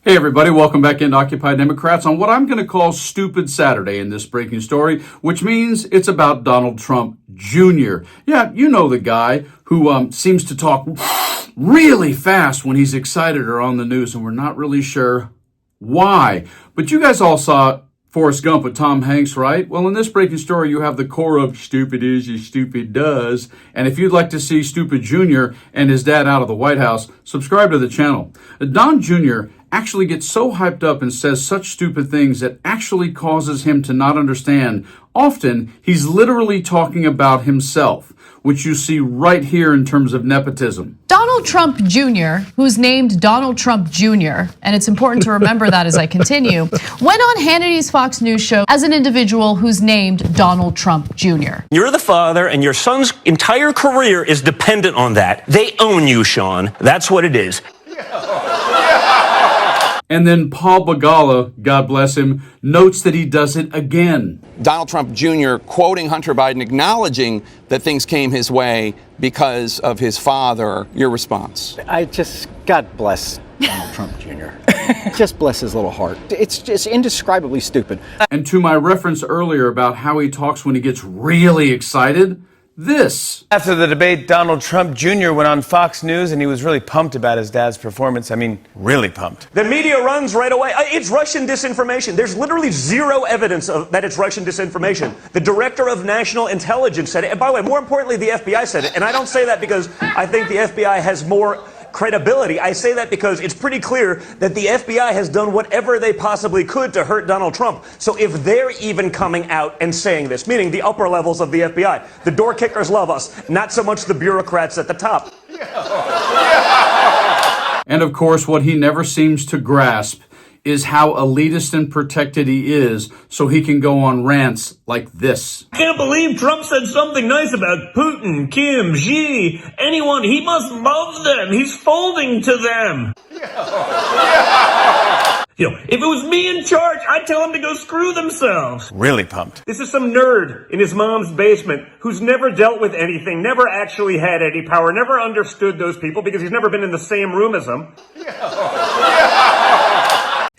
Hey everybody, welcome back into Occupy Democrats on what I'm going to call Stupid Saturday in this breaking story, which means it's about Donald Trump Jr. Yeah, you know the guy who seems to talk really fast when he's excited or on the news, and we're not really sure why. But you guys all saw Forrest Gump with Tom Hanks, right? Well, in this breaking story, you have the core of stupid is as stupid does. And if you'd like to see Stupid Jr. and his dad out of the White House, subscribe to the channel. Don Jr. actually gets so hyped up and says such stupid things that actually causes him to not understand. Often, he's literally talking about himself, which you see right here in terms of nepotism. Donald Trump Jr., who's named Donald Trump Jr., and it's important to remember that as I continue, went on Hannity's Fox News show as an individual who's named Donald Trump Jr. You're the father, and your son's entire career is dependent on that. They own you, Sean. That's what it is. And then Paul Begala, God bless him, notes that he does it again. Donald Trump Jr. quoting Hunter Biden, acknowledging that things came his way because of his father. Your response? God bless Donald Trump Jr. Just bless his little heart. It's just indescribably stupid. And to my reference earlier about how he talks when he gets really excited, this. After the debate, Donald Trump Jr. went on Fox News and he was really pumped about his dad's performance. I mean, really pumped. The media runs right away. It's Russian disinformation. There's literally zero evidence that it's Russian disinformation. The director of national intelligence said it. And by the way, more importantly, the FBI said it. And I don't say that because I think the FBI has more credibility. I say that because it's pretty clear that the FBI has done whatever they possibly could to hurt Donald Trump. So if they're even coming out and saying this, meaning the upper levels of the FBI, the door kickers love us, not so much the bureaucrats at the top. And of course, what he never seems to grasp is how elitist and protected he is, so he can go on rants like this. I can't believe Trump said something nice about Putin, Kim, Xi, anyone. He must love them. He's folding to them. You know, if it was me in charge, I'd tell them to go screw themselves. Really pumped. This is some nerd in his mom's basement who's never dealt with anything, never actually had any power, never understood those people because he's never been in the same room as them.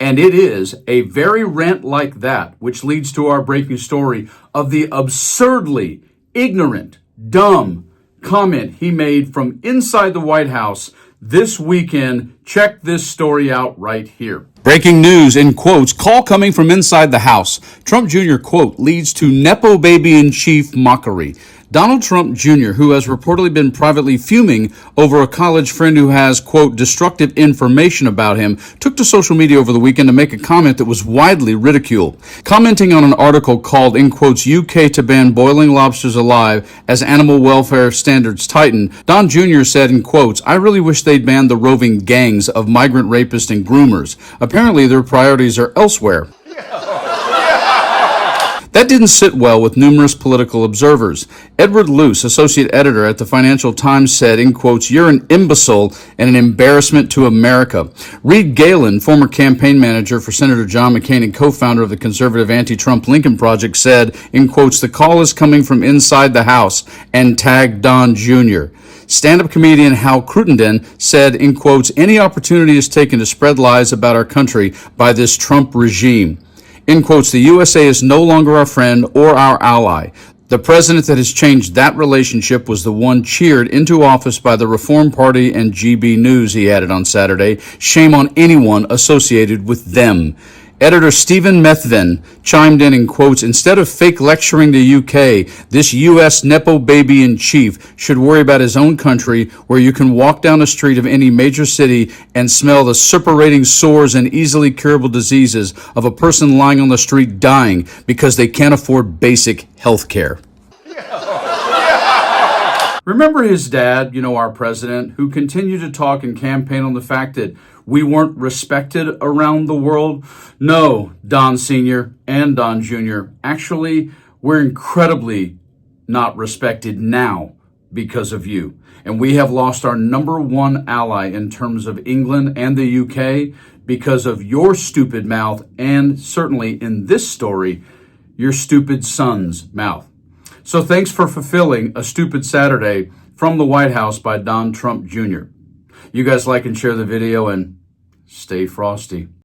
And it is a very rant like that which leads to our breaking story of the absurdly ignorant, dumb comment he made from inside the White House this weekend. Check this story out right here. Breaking news in quotes, call coming from inside the House. Trump Jr. quote leads to Nepo baby in chief mockery. Donald Trump Jr., who has reportedly been privately fuming over a college friend who has, quote, destructive information about him, took to social media over the weekend to make a comment that was widely ridiculed. Commenting on an article called, in quotes, UK to ban boiling lobsters alive as animal welfare standards tighten, Don Jr. said, in quotes, I really wish they'd ban the roving gangs of migrant rapists and groomers. Apparently their priorities are elsewhere. That didn't sit well with numerous political observers. Edward Luce, associate editor at the Financial Times, said, in quotes, you're an imbecile and an embarrassment to America. Reed Galen, former campaign manager for Senator John McCain and co-founder of the conservative anti-Trump Lincoln Project, said, in quotes, the call is coming from inside the House, and tagged Don Jr. Stand-up comedian Hal Cruttenden said, in quotes, any opportunity is taken to spread lies about our country by this Trump regime. In quotes, the USA is no longer our friend or our ally. The president that has changed that relationship was the one cheered into office by the Reform Party and GB News, he added on Saturday. Shame on anyone associated with them. Editor Stephen Methven chimed in quotes, instead of fake lecturing the UK, this U.S. Nepo baby in chief should worry about his own country, where you can walk down the street of any major city and smell the suppurating sores and easily curable diseases of a person lying on the street dying because they can't afford basic health care. Remember his dad, our president, who continued to talk and campaign on the fact that we weren't respected around the world? No, Don Sr. and Don Jr. Actually, we're incredibly not respected now because of you. And we have lost our number one ally in terms of England and the UK because of your stupid mouth, and certainly in this story, your stupid son's mouth. So thanks for fulfilling a stupid Saturday from the White House by Don Trump Jr. You guys like and share the video, and stay frosty.